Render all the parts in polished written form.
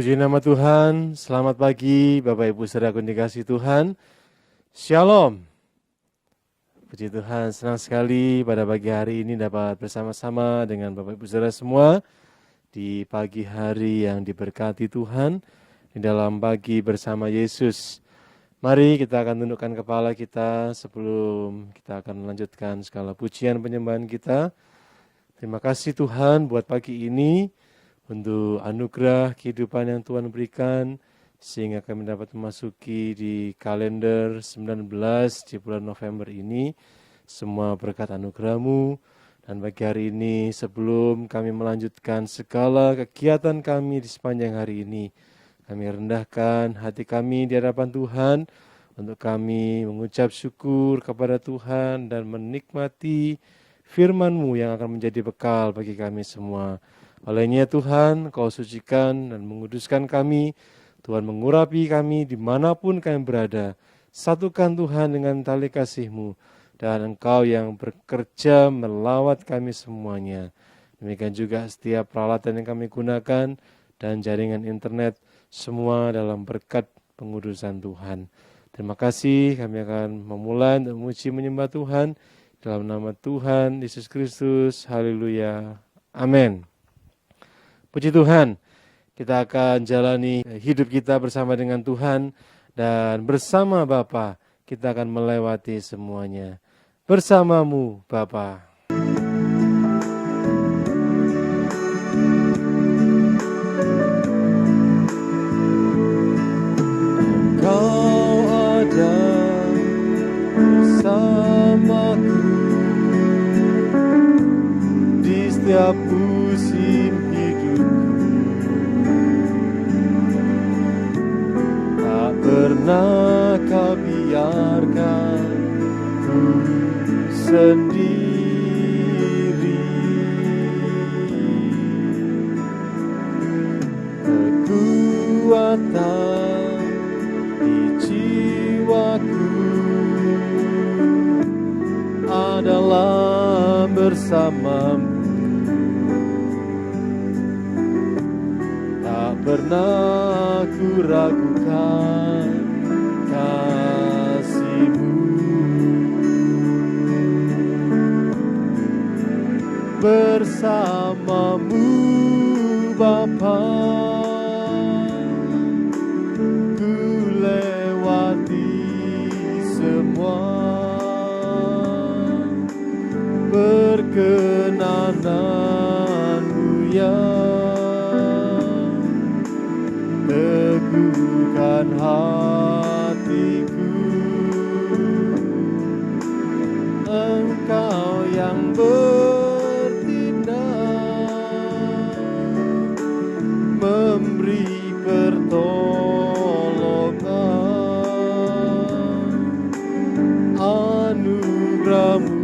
Puji nama Tuhan, selamat pagi Bapak Ibu saudaraku yang dikasihi Tuhan. Shalom. Puji Tuhan, senang sekali pada pagi hari ini dapat bersama-sama dengan Bapak Ibu saudara semua di pagi hari yang diberkati Tuhan, di dalam pagi bersama Yesus. Mari kita akan tundukkan kepala kita sebelum kita akan melanjutkan segala pujian penyembahan kita. Terima kasih Tuhan buat pagi ini, untuk anugerah kehidupan yang Tuhan berikan, sehingga kami dapat memasuki di kalender 19 di bulan November ini, semua berkat anugerah-Mu. Dan pagi hari ini, sebelum kami melanjutkan segala kegiatan kami di sepanjang hari ini, kami rendahkan hati kami di hadapan Tuhan, untuk kami mengucap syukur kepada Tuhan dan menikmati firman-Mu yang akan menjadi bekal bagi kami semua. Olehnya Tuhan, Kau sucikan dan menguduskan kami. Tuhan mengurapi kami dimanapun kami berada. Satukan Tuhan dengan tali kasih-Mu. Dan Engkau yang bekerja melawat kami semuanya. Demikian juga setiap peralatan yang kami gunakan dan jaringan internet, semua dalam berkat pengudusan Tuhan. Terima kasih, kami akan memulai dan memuji menyembah Tuhan. Dalam nama Tuhan Yesus Kristus, haleluya, amin. Puji Tuhan, kita akan jalani hidup kita bersama dengan Tuhan dan bersama Bapa kita akan melewati semuanya. Bersama-Mu Bapa. Engkau ada bersamaku di setiap musim pernah Kau biarkan ku sendiri. Kekuatan di jiwaku adalah bersama-Mu. Tak pernah ku ragukan kasih-Mu. Bersama-Mu Bapa, ku lewati semua. Berkenan-Mu ya, teguhkan hatiku. Engkau yang bertindak, memberi pertolongan. Anugerah-Mu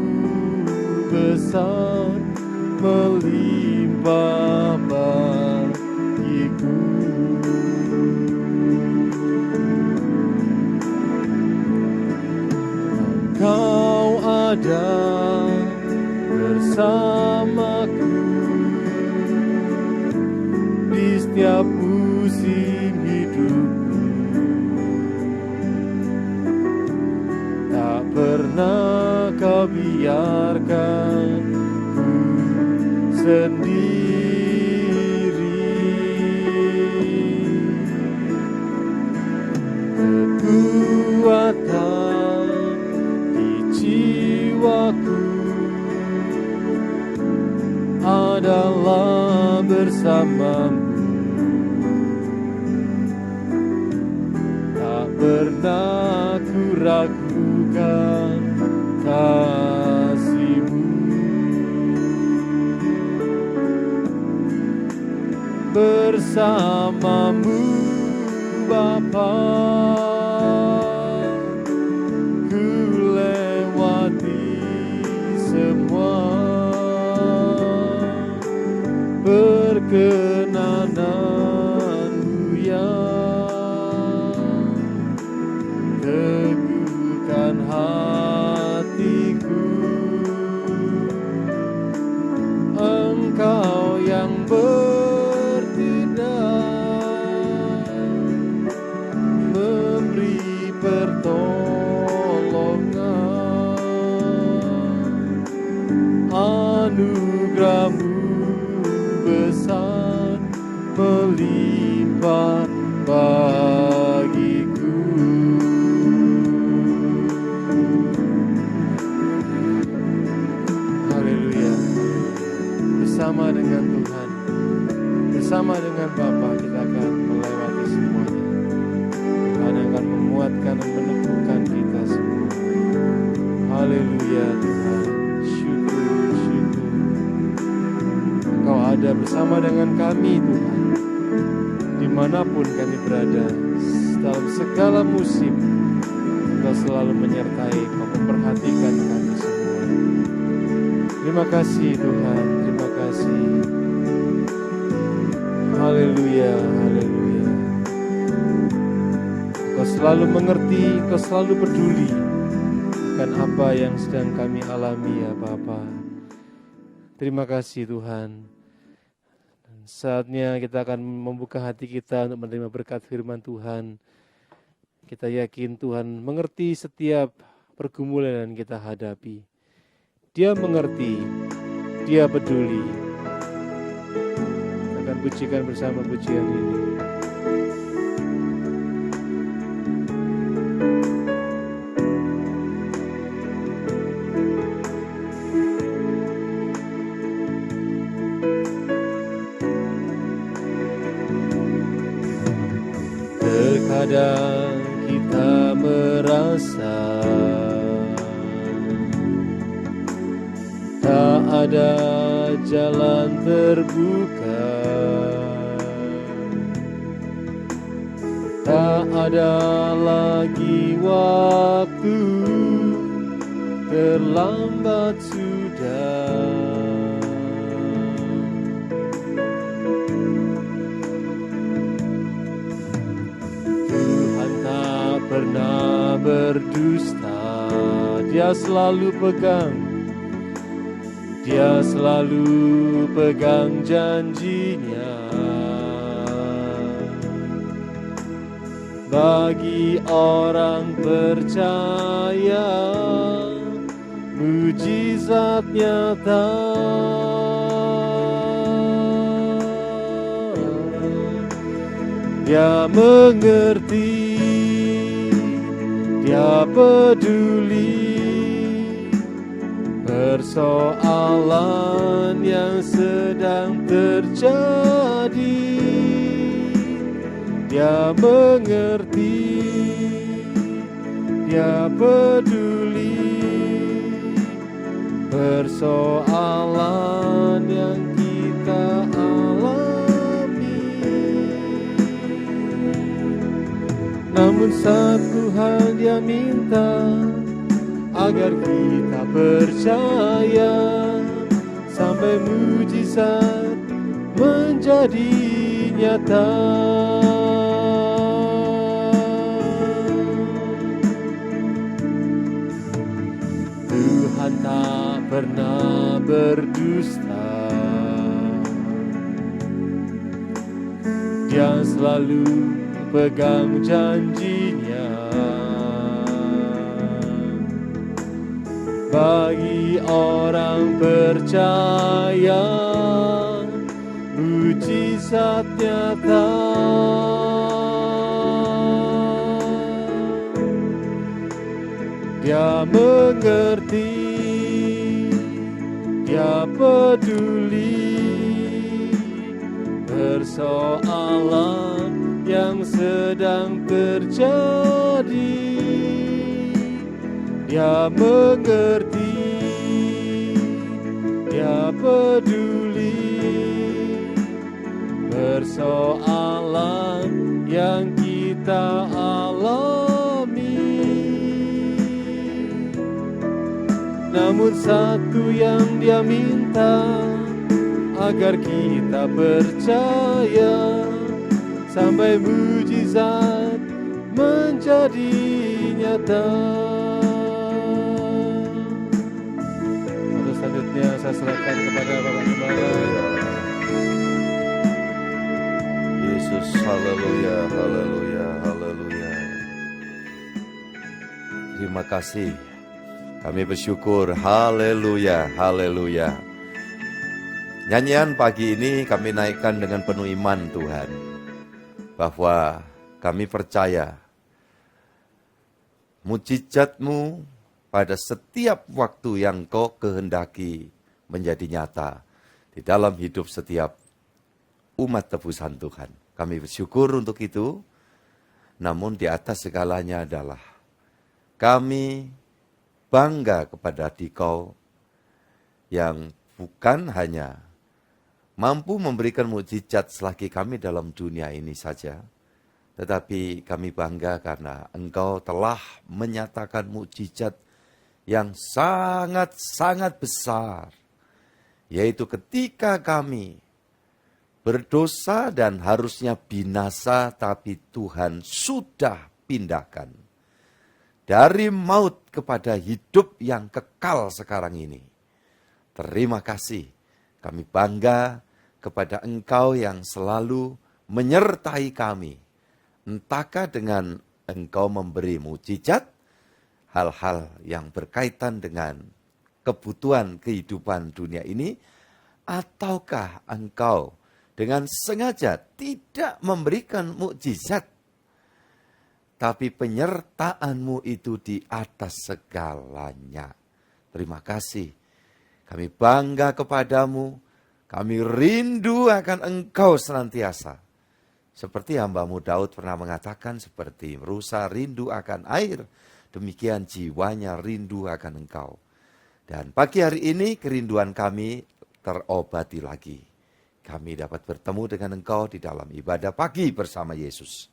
besar melimpah bagiku. Kau ada bersamaku di setiap musim hidupku. Tak pernah Kau biarkan ku sendiri. Kekuatan jiwaku adalah bersama-Mu. Tak pernah ku ragukan kasih-Mu. Bersama-Mu Bapa, berkenan-Mu ya, teguhkan hatiku. Engkau yang bertindak, anugerah-Mu besar melimpah bagiku. Haleluya. Bersama dengan Tuhan, bersama dengan Bapa, kita akan melewati semuanya. Tuhan akan menguatkan dan meneguhkan kita semua. Haleluya Tuhan. Syukur, syukur. Engkau ada bersama dengan kami Tuhan. Dimanapun kami berada, dalam segala musim, Engkau selalu menyertai, Engkau memperhatikan kami semua. Terima kasih Tuhan, terima kasih. Haleluya, haleluya. Engkau selalu mengerti, Engkau selalu peduli akan apa yang sedang kami alami ya Bapa. Terima kasih Tuhan. Dan saatnya kita akan membuka hati kita untuk menerima berkat firman Tuhan. Kita yakin Tuhan mengerti setiap pergumulan yang kita hadapi. Dia mengerti, Dia peduli. Kita akan pujikan bersama pujian ini. Terkadang kita merasa tak ada jalan terbuka, tak ada lagi waktu, terlambat sudah. Tuhan tak pernah berdusta, Dia selalu pegang, Dia selalu pegang janjinya. Bagi orang percaya, mujizat nyata. Dia mengerti, Dia peduli persoalan yang sedang terjadi. Dia mengerti, Dia peduli persoalan yang kita alami. Namun satu hal Dia minta, agar kita percaya sampai mujizat menjadi nyata. Tuhan tak pernah berdusta, Dia selalu pegang janjinya. Bagi orang percaya, mujizat nyata. Dia mengerti, Dia peduli persoalan yang sedang terjadi. Dia mengerti, Dia peduli persoalan yang kita alami. Namun satu yang Dia minta, agar kita percaya sampai mujizat menjadi nyata. Selanjutnya saya serahkan kepada Bapak Gembala. Yesus, haleluya, haleluya, haleluya. Terima kasih. Kami bersyukur, haleluya, haleluya. Nyanyian pagi ini kami naikkan dengan penuh iman Tuhan, bahwa kami percaya mujizat-Mu pada setiap waktu yang Kau kehendaki menjadi nyata di dalam hidup setiap umat tebusan Tuhan. Kami bersyukur untuk itu, namun di atas segalanya adalah kami bangga kepada Dikau yang bukan hanya mampu memberikan mukjizat selagi kami dalam dunia ini saja, tetapi kami bangga karena Engkau telah menyatakan mukjizat yang sangat-sangat besar, yaitu ketika kami berdosa dan harusnya binasa, tapi Tuhan sudah pindahkan dari maut kepada hidup yang kekal sekarang ini. Terima kasih, kami bangga kepada Engkau yang selalu menyertai kami, entahkah dengan Engkau memberi mukjizat, hal-hal yang berkaitan dengan kebutuhan kehidupan dunia ini, ataukah Engkau dengan sengaja tidak memberikan mukjizat, tapi penyertaan-Mu itu di atas segalanya. Terima kasih, kami bangga kepadamu, kami rindu akan Engkau senantiasa. Seperti hamba-Mu Daud pernah mengatakan, seperti rusa rindu akan air, demikian jiwanya rindu akan Engkau. Dan pagi hari ini kerinduan kami terobati lagi. Kami dapat bertemu dengan Engkau di dalam ibadah pagi bersama Yesus.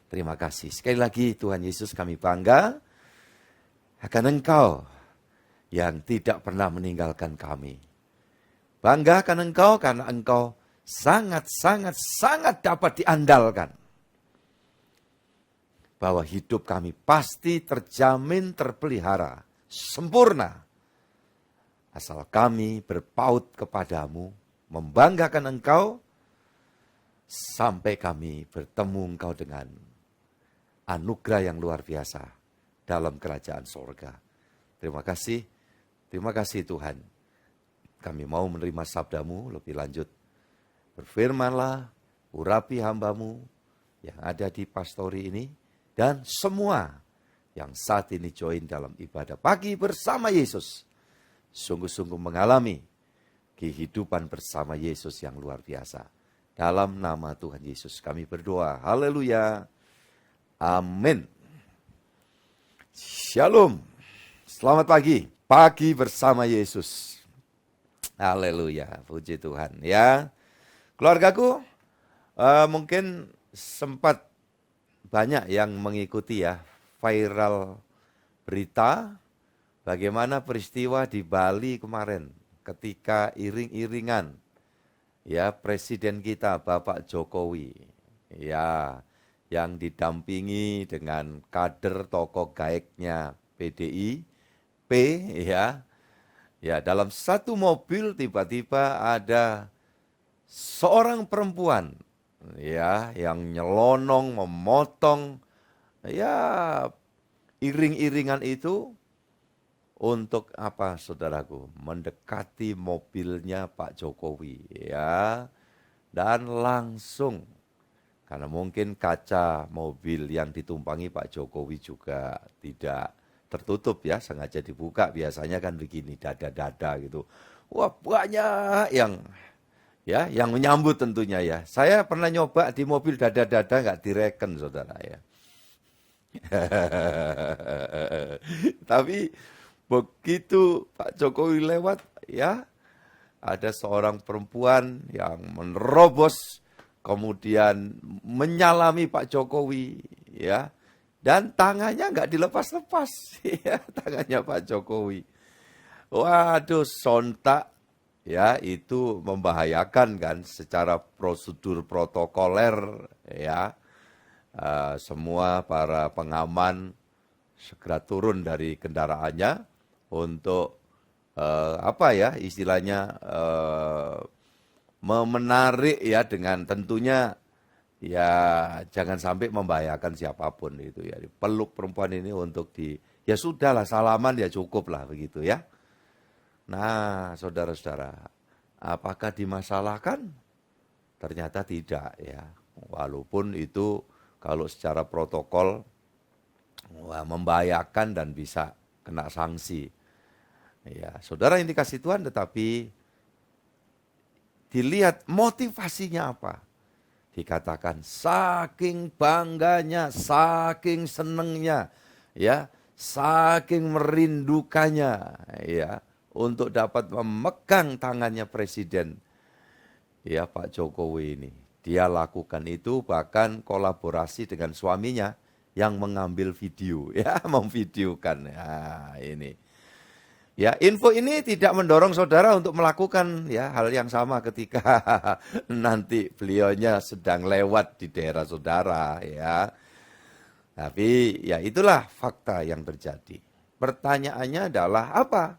Terima kasih. Sekali lagi Tuhan Yesus, kami bangga akan Engkau yang tidak pernah meninggalkan kami. Bangga akan Engkau karena Engkau sangat dapat diandalkan. Bahwa hidup kami pasti terjamin, terpelihara, sempurna. Asal kami berpaut kepadamu, membanggakan Engkau, sampai kami bertemu Engkau dengan anugerah yang luar biasa dalam kerajaan sorga. Terima kasih Tuhan. Kami mau menerima sabda-Mu lebih lanjut. Berfirmanlah, urapi hamba-Mu yang ada di pastori ini, dan semua yang saat ini join dalam ibadah pagi bersama Yesus, sungguh-sungguh mengalami kehidupan bersama Yesus yang luar biasa. Dalam nama Tuhan Yesus kami berdoa. Haleluya. Amin. Shalom. Selamat pagi. Pagi bersama Yesus. Haleluya. Puji Tuhan ya. Keluargaku, mungkin sempat banyak yang mengikuti ya viral berita bagaimana peristiwa di Bali kemarin ketika iring-iringan ya Presiden kita Bapak Jokowi ya yang didampingi dengan kader tokoh gaeknya PDIP ya dalam satu mobil tiba-tiba ada seorang perempuan ya yang nyelonong memotong ya iring-iringan itu untuk apa saudaraku? Mendekati mobilnya Pak Jokowi ya. Dan langsung, karena mungkin kaca mobil yang ditumpangi Pak Jokowi juga tidak tertutup ya, sengaja dibuka, biasanya kan begini dada-dada gitu. Wah banyak yang menyambut tentunya ya. Saya pernah nyoba di mobil dada-dada nggak direken saudara ya. Tapi begitu Pak Jokowi lewat ya, ada seorang perempuan yang menerobos kemudian menyalami Pak Jokowi ya. Dan tangannya nggak dilepas-lepas ya, tangannya Pak Jokowi. Waduh, sontak ya itu membahayakan kan secara prosedur protokoler ya. Semua para pengaman segera turun dari kendaraannya untuk istilahnya menarik ya, dengan tentunya ya jangan sampai membahayakan siapapun itu ya. Peluk perempuan ini untuk ya sudahlah salaman ya cukup lah begitu ya. Nah saudara-saudara, Apakah dimasalahkan? Ternyata tidak ya. Walaupun itu kalau secara protokol membahayakan dan bisa kena sanksi. Ya, saudara yang dikasih Tuhan, tetapi dilihat motivasinya apa. Dikatakan saking bangganya, saking senengnya, ya, saking merindukannya, ya, untuk dapat memegang tangannya Presiden, ya, Pak Jokowi ini. Dia lakukan itu bahkan kolaborasi dengan suaminya yang mengambil video, ya, memvideokan. Ya, ini. Ya, info ini tidak mendorong saudara untuk melakukan ya hal yang sama ketika nanti beliaunya sedang lewat di daerah saudara, ya. Tapi ya itulah fakta yang terjadi. Pertanyaannya adalah apa?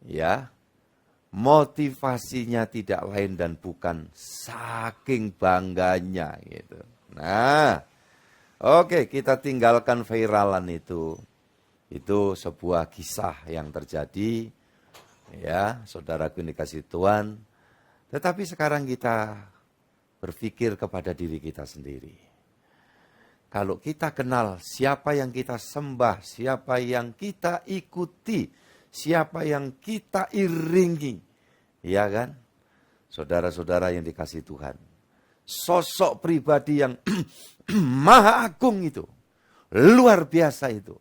Ya, motivasinya tidak lain dan bukan saking bangganya gitu. Nah, oke, kita tinggalkan viralan itu. Itu sebuah kisah yang terjadi, ya, saudaraku yang dikasih Tuhan. Tetapi sekarang kita berpikir kepada diri kita sendiri. Kalau kita kenal siapa yang kita sembah, siapa yang kita ikuti, siapa yang kita iringi, ya kan? Saudara-saudara yang dikasih Tuhan. Sosok pribadi yang maha agung itu, luar biasa itu.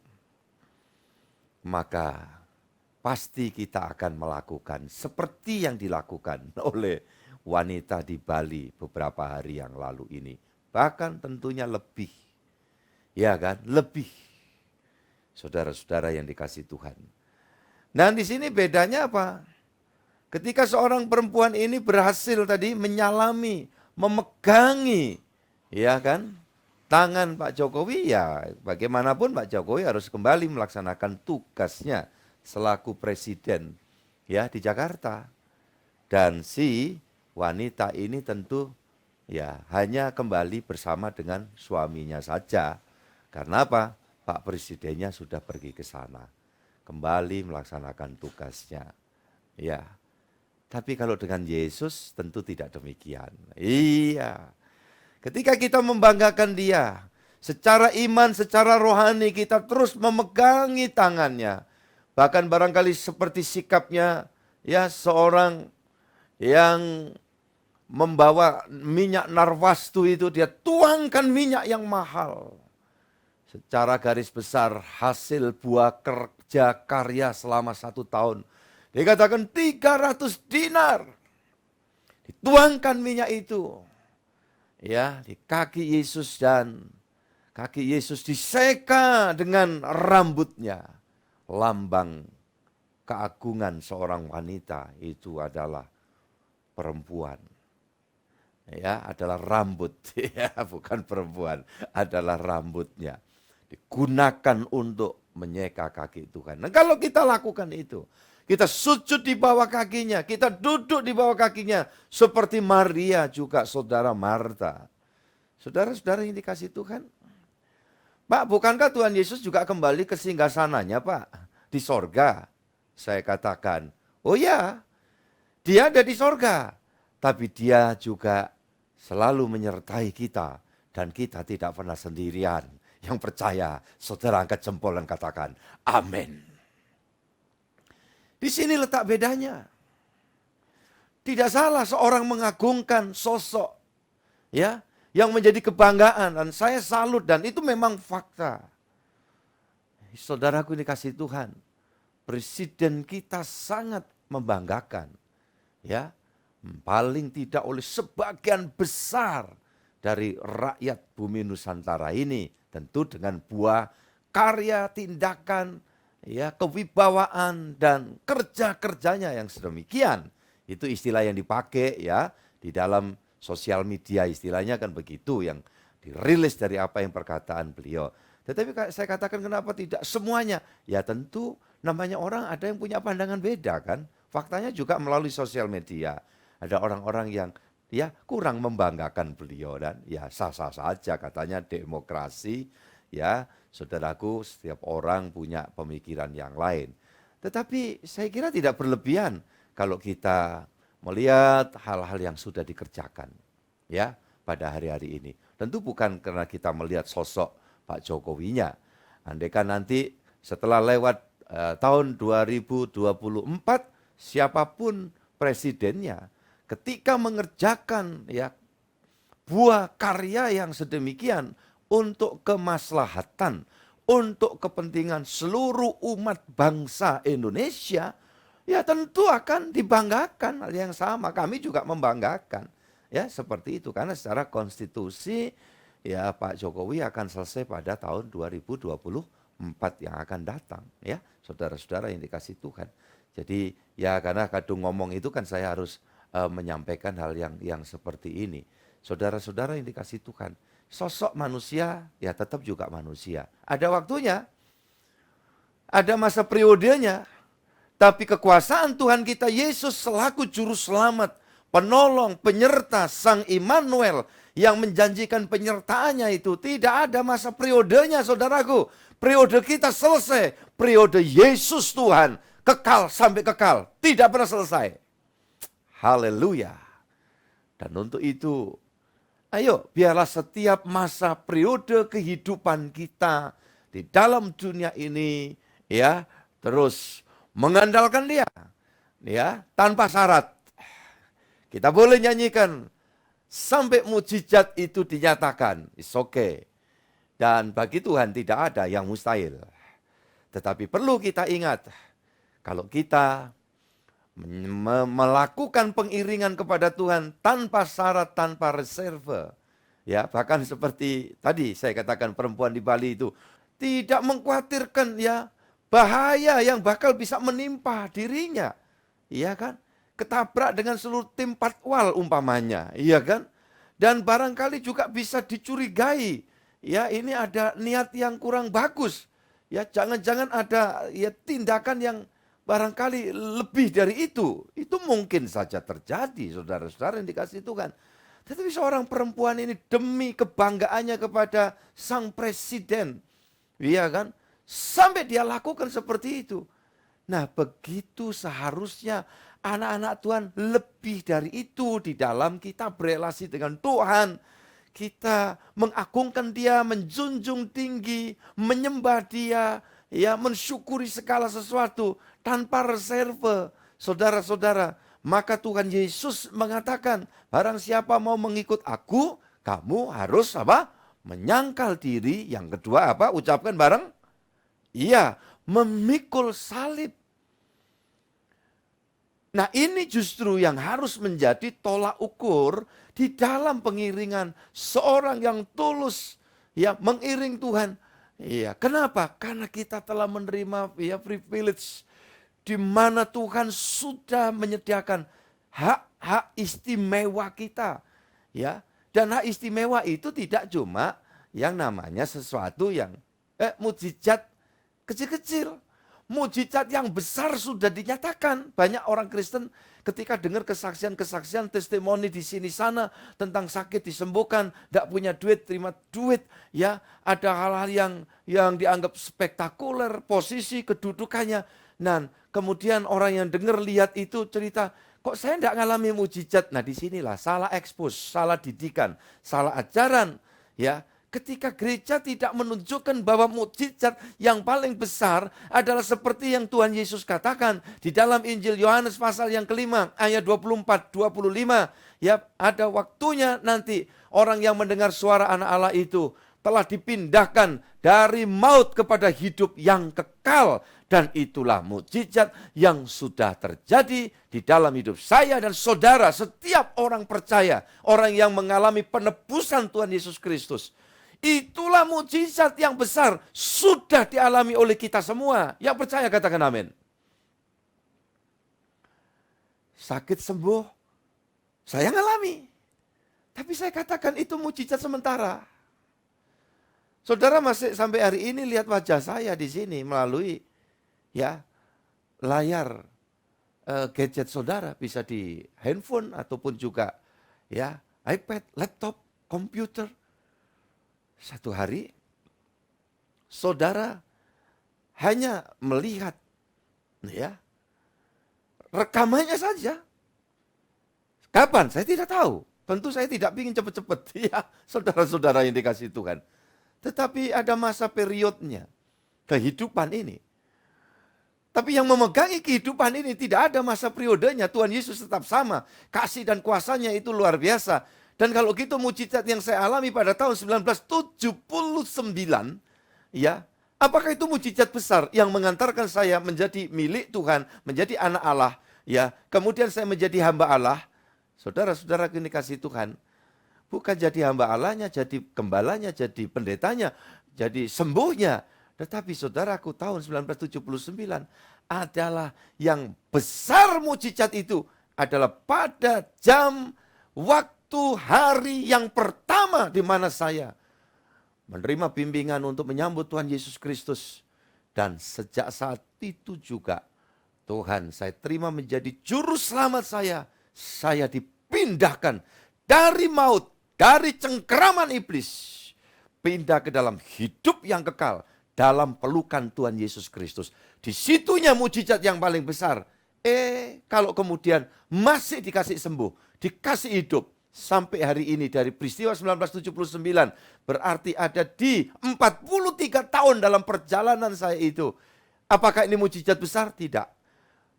Maka pasti kita akan melakukan seperti yang dilakukan oleh wanita di Bali beberapa hari yang lalu ini. Bahkan tentunya lebih. Ya kan? Lebih. Saudara-saudara yang dikasih Tuhan. Nah, di sini bedanya apa? Ketika seorang perempuan ini berhasil tadi menyalami, memegangi, ya kan? Tangan Pak Jokowi, ya bagaimanapun Pak Jokowi harus kembali melaksanakan tugasnya selaku presiden ya di Jakarta. Dan si wanita ini tentu ya hanya kembali bersama dengan suaminya saja. Karena apa? Pak presidennya sudah pergi ke sana. Kembali melaksanakan tugasnya. Ya. Tapi kalau dengan Yesus tentu tidak demikian. Iya. Ketika kita membanggakan dia, secara iman, secara rohani kita terus memegangi tangannya. Bahkan barangkali seperti sikapnya ya seorang yang membawa minyak narwastu itu, dia tuangkan minyak yang mahal. Secara garis besar hasil buah kerja karya selama 1 tahun. Dikatakan 300 dinar. Dituangkan minyak itu. Ya, di kaki Yesus dan kaki Yesus diseka dengan rambutnya. Lambang keagungan seorang wanita itu adalah perempuan. Ya, adalah rambut, ya, bukan perempuan, adalah rambutnya. Digunakan untuk menyeka kaki Tuhan. Nah, kalau kita lakukan itu, kita sujud di bawah kakinya, kita duduk di bawah kakinya. Seperti Maria juga saudara Marta. Saudara-saudara yang dikasih Tuhan. Pak, bukankah Tuhan Yesus juga kembali ke singgasananya Pak? Di sorga. Saya katakan, oh ya, dia ada di sorga. Tapi dia juga selalu menyertai kita. Dan kita tidak pernah sendirian. Yang percaya, saudara angkat jempol dan katakan, amin. Di sini letak bedanya. Tidak salah seorang mengagungkan sosok ya yang menjadi kebanggaan dan saya salut dan itu memang fakta. Saudaraku dikasih Tuhan, presiden kita sangat membanggakan ya. Paling tidak oleh sebagian besar dari rakyat bumi Nusantara ini tentu dengan buah karya, tindakan, ya, kewibawaan dan kerja-kerjanya yang sedemikian. Itu istilah yang dipakai ya di dalam sosial media, istilahnya kan begitu yang dirilis dari apa yang perkataan beliau. Tetapi saya katakan kenapa tidak semuanya? Ya tentu namanya orang ada yang punya pandangan beda kan. Faktanya juga melalui sosial media. Ada orang-orang yang ya kurang membanggakan beliau dan ya sah-sah saja katanya demokrasi. Ya, saudaraku, setiap orang punya pemikiran yang lain. Tetapi saya kira tidak berlebihan kalau kita melihat hal-hal yang sudah dikerjakan ya pada hari-hari ini. Tentu bukan karena kita melihat sosok Pak Jokowinya. Andaikan nanti setelah lewat tahun 2024 siapapun presidennya ketika mengerjakan ya buah karya yang sedemikian untuk kemaslahatan, untuk kepentingan seluruh umat bangsa Indonesia, ya tentu akan dibanggakan. Hal yang sama kami juga membanggakan. Ya seperti itu, karena secara konstitusi ya Pak Jokowi akan selesai pada tahun 2024 yang akan datang. Ya saudara-saudara yang dikasih Tuhan. Jadi ya karena kadung ngomong itu kan saya harus menyampaikan hal yang seperti ini. Saudara-saudara yang dikasih Tuhan, sosok manusia ya tetap juga manusia. Ada waktunya, ada masa periodenya, tapi kekuasaan Tuhan kita Yesus selaku juru selamat, penolong, penyerta, Sang Immanuel yang menjanjikan penyertaannya itu tidak ada masa periodenya saudaraku. Periode kita selesai, periode Yesus Tuhan kekal sampai kekal, tidak pernah selesai. Haleluya. Dan untuk itu, ayo biarlah setiap masa periode kehidupan kita di dalam dunia ini ya terus mengandalkan Dia. Ya, tanpa syarat. Kita boleh nyanyikan sampai mujizat itu dinyatakan. It's okay. Dan bagi Tuhan tidak ada yang mustahil. Tetapi perlu kita ingat, kalau kita melakukan pengiringan kepada Tuhan tanpa syarat, tanpa reserve. Ya, bahkan seperti tadi saya katakan perempuan di Bali itu tidak mengkhawatirkan ya bahaya yang bakal bisa menimpa dirinya. Iya kan? Ketabrak dengan seluruh tim patwal umpamanya, iya kan? Dan barangkali juga bisa dicurigai. Ya, ini ada niat yang kurang bagus. Ya, jangan-jangan ada ya tindakan yang barangkali lebih dari itu mungkin saja terjadi, saudara-saudara yang dikasih Tuhan. Tetapi seorang perempuan ini demi kebanggaannya kepada sang presiden, iya kan, sampai dia lakukan seperti itu. Nah begitu seharusnya anak-anak Tuhan lebih dari itu di dalam kita berelasi dengan Tuhan. Kita mengagungkan Dia, menjunjung tinggi, menyembah Dia, ya mensyukuri segala sesuatu tanpa reserve. Saudara-saudara, maka Tuhan Yesus mengatakan, barang siapa mau mengikut aku, kamu harus apa? Menyangkal diri. Yang kedua apa? Ucapkan bareng. Iya, memikul salib. Nah ini justru yang harus menjadi tolak ukur di dalam pengiringan seorang yang tulus ya mengiring Tuhan. Iya, kenapa? Karena kita telah menerima ya privilege di mana Tuhan sudah menyediakan hak-hak istimewa kita. Ya, dan hak istimewa itu tidak cuma yang namanya sesuatu yang mujizat kecil-kecil. Mujizat yang besar sudah dinyatakan. Banyak orang Kristen ketika dengar kesaksian-kesaksian, testimoni di sini sana tentang sakit disembuhkan, tidak punya duit, terima duit, ya ada hal-hal yang dianggap spektakuler, posisi kedudukannya. Nah, kemudian orang yang dengar lihat itu cerita, kok saya tidak ngalami mujizat? Nah, disinilah salah ekspos, salah didikan, salah ajaran, ya. Ketika gereja tidak menunjukkan bahwa mukjizat yang paling besar adalah seperti yang Tuhan Yesus katakan di dalam Injil Yohanes pasal yang kelima ayat 24-25. Ya, ada waktunya nanti orang yang mendengar suara anak Allah itu telah dipindahkan dari maut kepada hidup yang kekal. Dan itulah mukjizat yang sudah terjadi di dalam hidup saya dan saudara. Setiap orang percaya, orang yang mengalami penebusan Tuhan Yesus Kristus. Itulah mujizat yang besar sudah dialami oleh kita semua. Yang percaya katakan amin. Sakit sembuh, saya ngalami. Tapi saya katakan itu mujizat sementara. Saudara masih sampai hari ini lihat wajah saya di sini melalui ya layar gadget saudara, bisa di handphone ataupun juga ya iPad, laptop, komputer. Satu hari, saudara hanya melihat ya rekamannya saja. Kapan? Saya tidak tahu. Tentu saya tidak ingin cepat-cepat. Ya, saudara-saudara yang dikasihi Tuhan. Tetapi ada masa periodnya. Kehidupan ini. Tapi yang memegangi kehidupan ini tidak ada masa periodenya. Tuhan Yesus tetap sama. Kasih dan kuasanya itu luar biasa. Dan kalau gitu mujizat yang saya alami pada tahun 1979, ya, apakah itu mujizat besar yang mengantarkan saya menjadi milik Tuhan, menjadi anak Allah, ya. Kemudian saya menjadi hamba Allah. Saudara-saudara yang dikasihi Tuhan, bukan jadi hamba Allahnya, jadi gembalanya, jadi pendetanya, jadi sembuhnya. Tetapi saudaraku, tahun 1979 adalah yang besar mujizat itu adalah pada jam, waktu, hari yang pertama di mana saya menerima bimbingan untuk menyambut Tuhan Yesus Kristus. Dan sejak saat itu juga Tuhan saya terima menjadi juru selamat saya. Saya dipindahkan dari maut, dari cengkeraman iblis, pindah ke dalam hidup yang kekal dalam pelukan Tuhan Yesus Kristus. Di situnya mujizat yang paling besar. Kalau kemudian masih dikasih sembuh, dikasih hidup sampai hari ini dari peristiwa 1979, berarti ada di 43 tahun dalam perjalanan saya itu. Apakah ini mujizat besar? Tidak.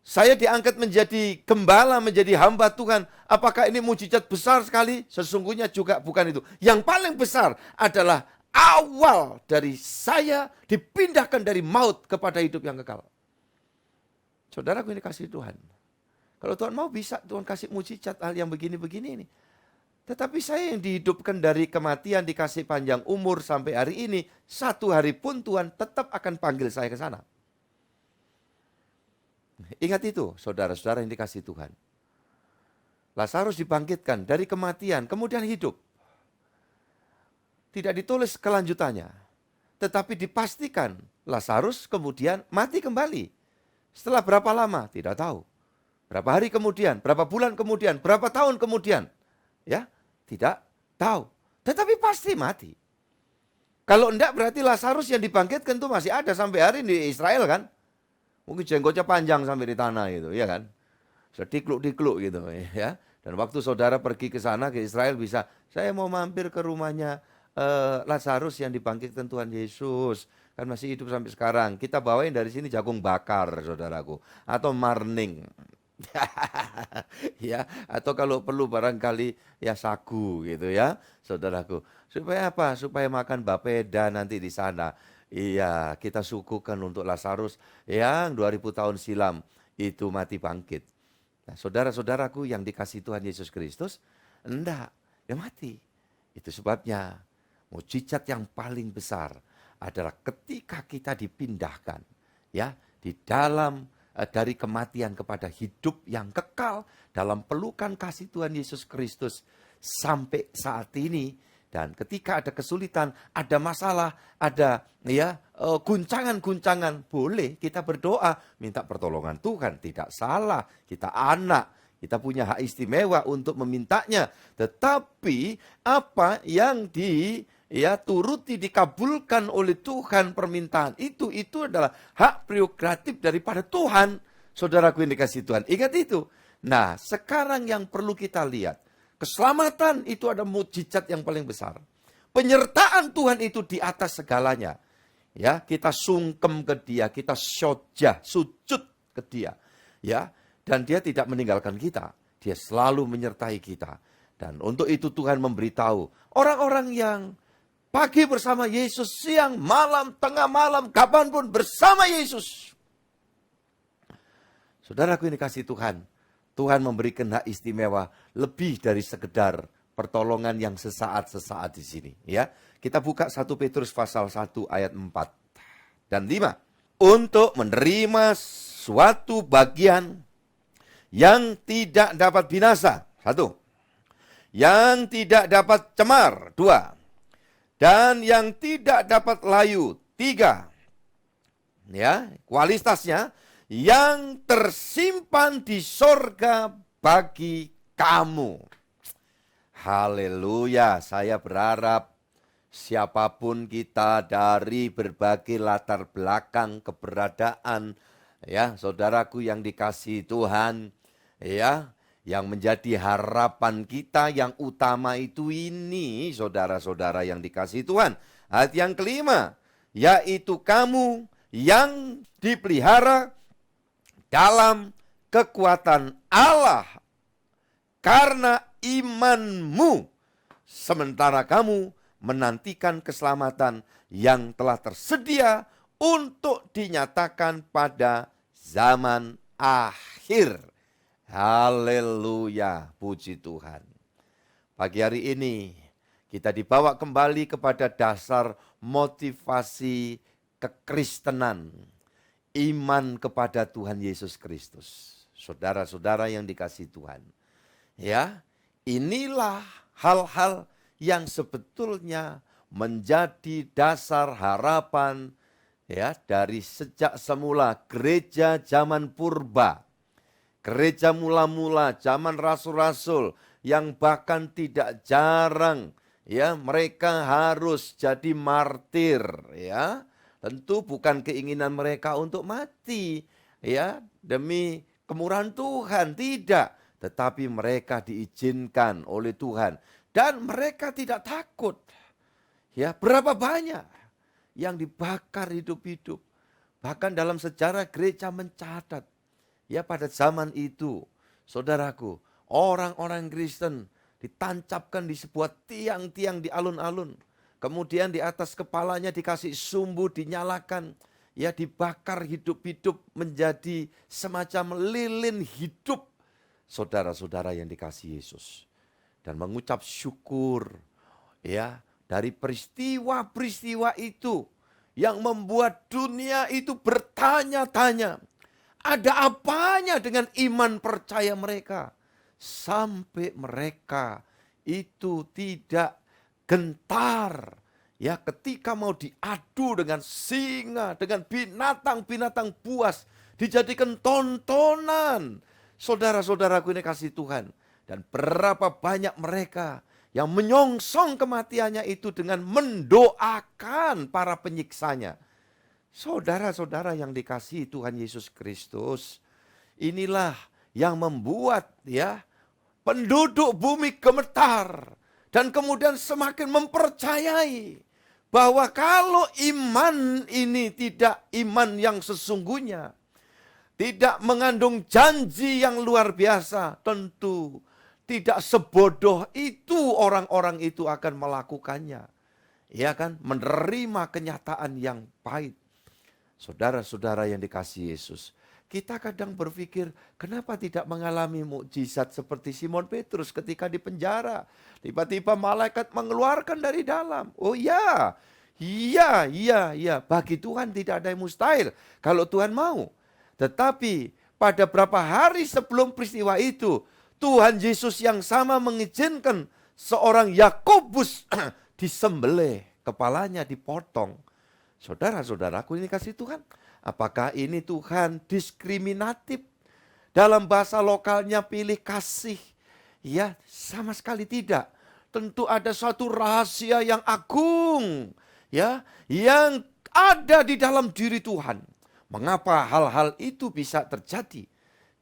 Saya diangkat menjadi gembala, menjadi hamba Tuhan. Apakah ini mujizat besar sekali? Sesungguhnya juga bukan itu. Yang paling besar adalah awal dari saya dipindahkan dari maut kepada hidup yang kekal. Saudaraku ini kasih Tuhan. Kalau Tuhan mau bisa Tuhan kasih mujizat hal yang begini-begini ini. Tetapi saya yang dihidupkan dari kematian, dikasih panjang umur sampai hari ini, satu hari pun Tuhan tetap akan panggil saya ke sana. Ingat itu, saudara-saudara yang dikasih Tuhan. Lazarus dibangkitkan dari kematian, kemudian hidup. Tidak ditulis kelanjutannya. Tetapi dipastikan Lazarus kemudian mati kembali. Setelah berapa lama? Tidak tahu. Berapa hari kemudian? Berapa bulan kemudian? Berapa tahun kemudian? Ya, tidak tahu. Tetapi pasti mati. Kalau enggak berarti Lazarus yang dibangkitkan itu masih ada sampai hari ini di Israel kan? Mungkin jenggotnya panjang sampai di tanah gitu, ya kan? Sedikluk-dikluk gitu ya. Dan waktu saudara pergi ke sana ke Israel bisa, saya mau mampir ke rumahnya Lazarus yang dibangkitkan Tuhan Yesus. Kan masih hidup sampai sekarang. Kita bawain dari sini jagung bakar, saudaraku. Atau marning. Ya, atau kalau perlu barangkali ya sagu gitu ya, saudaraku. Supaya apa? Supaya makan bapeda nanti di sana. Iya, kita suguhkan untuk Lazarus yang 2000 tahun silam itu mati bangkit. Nah, saudara-saudaraku yang dikasihi Tuhan Yesus Kristus, enggak, dia mati. Itu sebabnya mujizat yang paling besar adalah ketika kita dipindahkan ya di dalam dari kematian kepada hidup yang kekal dalam pelukan kasih Tuhan Yesus Kristus sampai saat ini. Dan ketika ada kesulitan, ada masalah, ada guncangan-guncangan, boleh kita berdoa, minta pertolongan Tuhan, tidak salah. Kita anak, kita punya hak istimewa untuk memintanya. Tetapi apa yang turuti dikabulkan oleh Tuhan permintaan itu adalah hak prerogatif daripada Tuhan. Saudaraku yang dikasihi Tuhan, ingat itu. Nah, sekarang yang perlu kita lihat, keselamatan itu ada mujizat yang paling besar. Penyertaan Tuhan itu di atas segalanya. Ya, kita sungkem ke Dia, kita sujud ke Dia. Ya, dan Dia tidak meninggalkan kita. Dia selalu menyertai kita. Dan untuk itu Tuhan memberitahu orang-orang yang pagi bersama Yesus, siang, malam, tengah malam, kapanpun bersama Yesus. Saudaraku ini kasih Tuhan. Tuhan memberikan hak istimewa lebih dari sekedar pertolongan yang sesaat-sesaat di sini. Ya, kita buka 1 Petrus pasal 1 ayat 4 dan 5. Untuk menerima suatu bagian yang tidak dapat binasa. 1. Yang tidak dapat cemar. 2. Dan yang tidak dapat layu. 3. Ya, kualitasnya yang tersimpan di sorga bagi kamu. Haleluya, saya berharap siapapun kita dari berbagai latar belakang keberadaan, ya saudaraku yang dikasihi Tuhan, ya, Yang menjadi harapan kita yang utama itu ini, saudara-saudara yang dikasihi Tuhan. Ayat yang kelima, yaitu kamu yang dipelihara dalam kekuatan Allah karena imanmu, sementara kamu menantikan keselamatan yang telah tersedia untuk dinyatakan pada zaman akhir. Haleluya, puji Tuhan. Pagi hari ini kita dibawa kembali kepada dasar motivasi kekristenan, iman kepada Tuhan Yesus Kristus. Saudara-saudara yang dikasihi Tuhan. Ya, inilah hal-hal yang sebetulnya menjadi dasar harapan ya dari sejak semula gereja zaman purba. Gereja mula-mula zaman rasul-rasul yang bahkan tidak jarang ya mereka harus jadi martir ya. Tentu bukan keinginan mereka untuk mati ya demi kemurahan Tuhan, tidak, tetapi mereka diizinkan oleh Tuhan dan mereka tidak takut. Ya, berapa banyak yang dibakar hidup-hidup. Bahkan dalam sejarah gereja mencatat, ya pada zaman itu, saudaraku, orang-orang Kristen ditancapkan di sebuah tiang-tiang di alun-alun. Kemudian di atas kepalanya dikasih sumbu, dinyalakan, ya dibakar hidup-hidup menjadi semacam lilin hidup. Saudara-saudara yang dikasihi Yesus. Dan mengucap syukur, ya, dari peristiwa-peristiwa itu yang membuat dunia itu bertanya-tanya, ada apanya dengan iman percaya mereka? Sampai mereka itu tidak gentar. Ya, ketika mau diadu dengan singa, dengan binatang-binatang buas, dijadikan tontonan. Saudara-saudaraku ini kasih Tuhan. Dan berapa banyak mereka yang menyongsong kematiannya itu dengan mendoakan para penyiksanya. Saudara-saudara yang dikasihi Tuhan Yesus Kristus, inilah yang membuat ya penduduk bumi gemetar dan kemudian semakin mempercayai bahwa kalau iman ini tidak iman yang sesungguhnya, tidak mengandung janji yang luar biasa, tentu tidak sebodoh itu orang-orang itu akan melakukannya. Ya kan, menerima kenyataan yang pahit. Saudara-saudara yang dikasihi Yesus, kita kadang berpikir, kenapa tidak mengalami mukjizat seperti Simon Petrus ketika di penjara? Tiba-tiba malaikat mengeluarkan dari dalam. Oh iya, bagi Tuhan tidak ada yang mustahil kalau Tuhan mau. Tetapi pada beberapa hari sebelum peristiwa itu, Tuhan Yesus yang sama mengizinkan seorang Yakobus disembelih, kepalanya dipotong. Saudara-saudaraku ini kasih Tuhan, apakah ini Tuhan diskriminatif? Dalam bahasa lokalnya pilih kasih. Ya, sama sekali tidak. Tentu ada suatu rahasia yang agung, ya, yang ada di dalam diri Tuhan. Mengapa hal-hal itu bisa terjadi?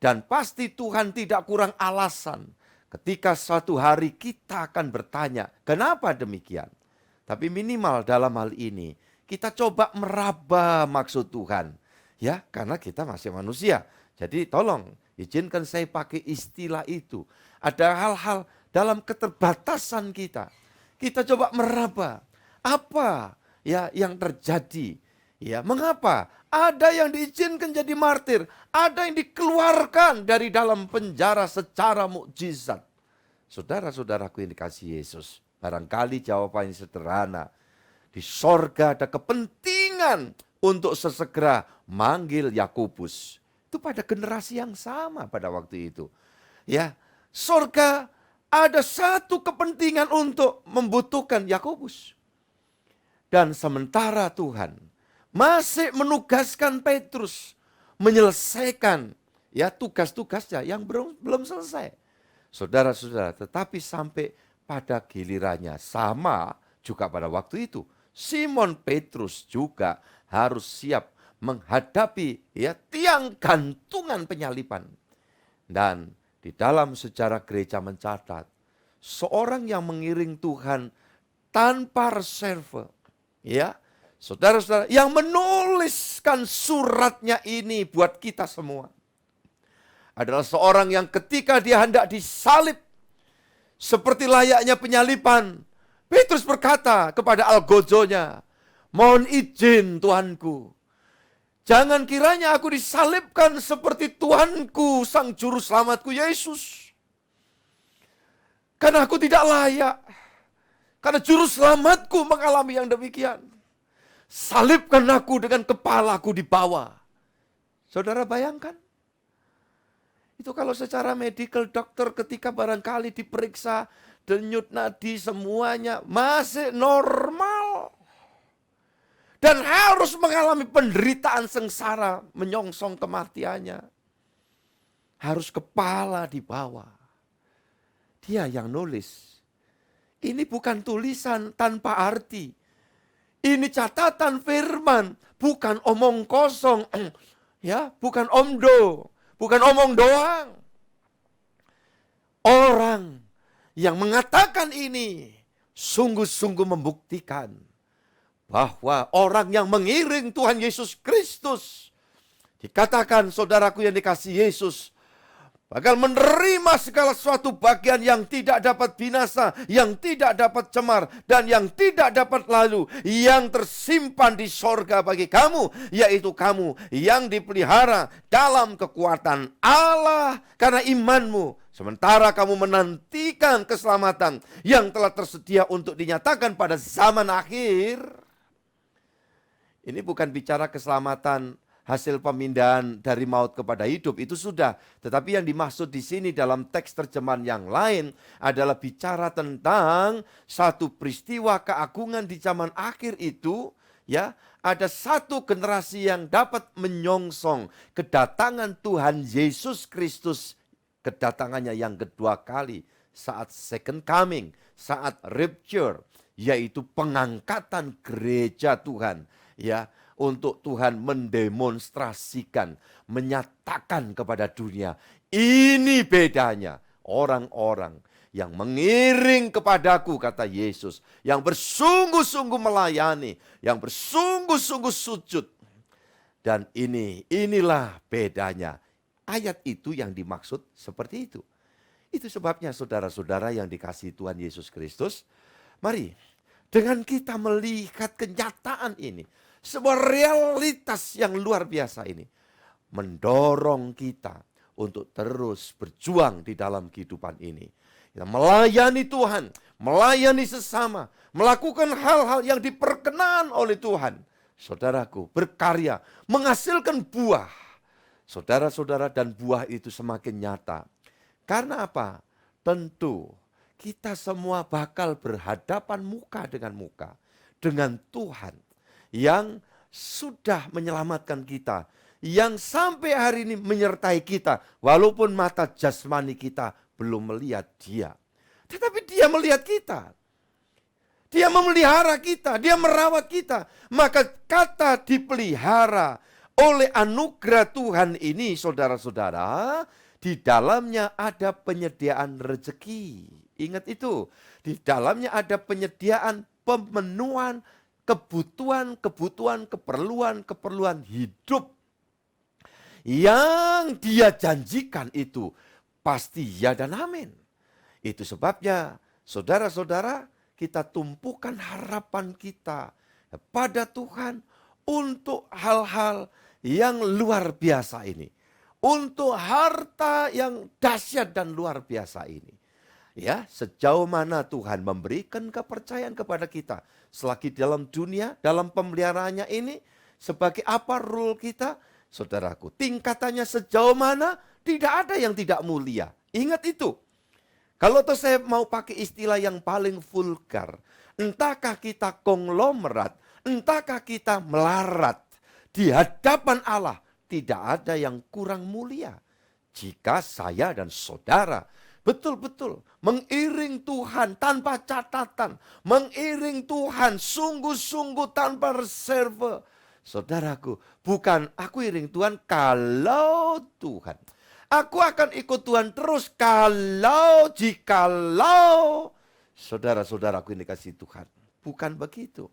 Dan pasti Tuhan tidak kurang alasan ketika suatu hari kita akan bertanya, kenapa demikian? Tapi minimal dalam hal ini, kita coba meraba maksud Tuhan. Ya, karena kita masih manusia. Jadi tolong, izinkan saya pakai istilah itu. Ada hal-hal dalam keterbatasan kita. Kita coba meraba, apa ya yang terjadi? Ya, mengapa? Ada yang diizinkan jadi martir, ada yang dikeluarkan dari dalam penjara secara mukjizat. Saudara-saudaraku yang dikasihi Yesus, barangkali jawabannya sederhana. Di sorga ada kepentingan untuk sesegera manggil Yakobus. Itu pada generasi yang sama pada waktu itu. Ya, sorga ada satu kepentingan untuk membutuhkan Yakobus. Dan sementara Tuhan masih menugaskan Petrus menyelesaikan ya tugas-tugasnya yang belum selesai. Saudara-saudara, tetapi sampai pada gilirannya sama juga pada waktu itu. Simon Petrus juga harus siap menghadapi ya tiang gantungan penyaliban. Dan Di dalam sejarah gereja mencatat, seorang yang mengiring Tuhan tanpa reserve, ya, saudara-saudara, yang menuliskan suratnya ini buat kita semua, adalah seorang yang ketika dia hendak disalib, seperti layaknya penyaliban, Petrus berkata kepada algojonya, "Mohon izin Tuanku, jangan kiranya aku disalibkan seperti Tuanku, Sang Juru Selamatku Yesus. Karena aku tidak layak. Karena Juru Selamatku mengalami yang demikian. Salibkan aku dengan kepalaku di bawah." Saudara bayangkan. Itu kalau secara medical dokter ketika barangkali diperiksa, denyut nadi semuanya masih normal. Dan harus mengalami penderitaan sengsara menyongsong kematiannya. Harus kepala di bawah. Dia yang nulis. Ini bukan tulisan tanpa arti. Ini catatan firman, bukan omong kosong. Ya, bukan omdo, bukan omong doang. Orang yang mengatakan ini sungguh-sungguh membuktikan bahwa orang yang mengiring Tuhan Yesus Kristus, dikatakan saudaraku yang dikasihi Yesus, bakal menerima segala suatu bagian yang tidak dapat binasa, yang tidak dapat cemar, dan yang tidak dapat lalu, yang tersimpan di sorga bagi kamu, yaitu kamu yang dipelihara dalam kekuatan Allah karena imanmu, sementara kamu menantikan keselamatan yang telah tersedia untuk dinyatakan pada zaman akhir. Ini bukan bicara keselamatan hasil pemindahan dari maut kepada hidup, itu sudah. Tetapi yang dimaksud di sini dalam teks terjemahan yang lain adalah bicara tentang satu peristiwa keagungan di zaman akhir itu, ya, ada satu generasi yang dapat menyongsong kedatangan Tuhan Yesus Kristus, kedatangannya yang kedua kali, saat second coming, saat rapture, yaitu pengangkatan gereja Tuhan, ya, untuk Tuhan mendemonstrasikan, menyatakan kepada dunia, ini bedanya orang-orang yang mengiring kepadaku, kata Yesus, yang bersungguh-sungguh melayani, yang bersungguh-sungguh sujud. Dan inilah bedanya. Ayat itu yang dimaksud seperti itu. Itu sebabnya saudara-saudara yang dikasihi Tuhan Yesus Kristus, mari dengan kita melihat kenyataan ini, sebuah realitas yang luar biasa ini, mendorong kita untuk terus berjuang di dalam kehidupan ini. Kita melayani Tuhan, melayani sesama, melakukan hal-hal yang diperkenan oleh Tuhan. Saudaraku, berkarya, menghasilkan buah. Saudara-saudara, dan buah itu semakin nyata. Karena apa? Tentu kita semua bakal berhadapan muka dengan Tuhan yang sudah menyelamatkan kita, yang sampai hari ini menyertai kita, walaupun mata jasmani kita belum melihat Dia. Tetapi Dia melihat kita. Dia memelihara kita, Dia merawat kita. Maka kata dipelihara oleh anugerah Tuhan ini, saudara-saudara, di dalamnya ada penyediaan rezeki. Ingat itu, di dalamnya ada penyediaan pemenuhan kebutuhan, keperluan hidup yang Dia janjikan itu pasti ya dan amin. Itu sebabnya saudara-saudara, kita tumpukan harapan kita pada Tuhan untuk hal-hal yang luar biasa ini. Untuk harta yang dahsyat dan luar biasa ini. Ya, sejauh mana Tuhan memberikan kepercayaan kepada kita selagi dalam dunia, dalam pemeliharaannya ini, sebagai apa role kita, saudaraku, tingkatannya sejauh mana, tidak ada yang tidak mulia. Ingat itu. Kalau saya mau pakai istilah yang paling vulgar, entahkah kita konglomerat, entahkah kita melarat, di hadapan Allah tidak ada yang kurang mulia. Jika saya dan saudara betul-betul mengiring Tuhan tanpa catatan, mengiring Tuhan sungguh-sungguh tanpa reserve. Saudaraku, bukan aku iring Tuhan kalau Tuhan. Aku akan ikut Tuhan terus jikalau saudara-saudaraku ini kasih Tuhan. Bukan begitu.